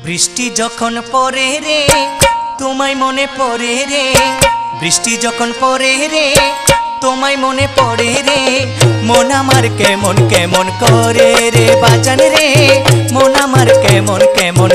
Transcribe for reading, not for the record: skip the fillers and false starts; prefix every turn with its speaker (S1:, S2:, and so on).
S1: বৃষ্টি যখন পড়ে রে তোমায় মনে পড়ে রে, বৃষ্টি যখন পড়ে রে তোমায় মনে পড়ে রে। মন আমার কেমন কেমন করে রে বাজান রে, মন আমার কেমন কেমন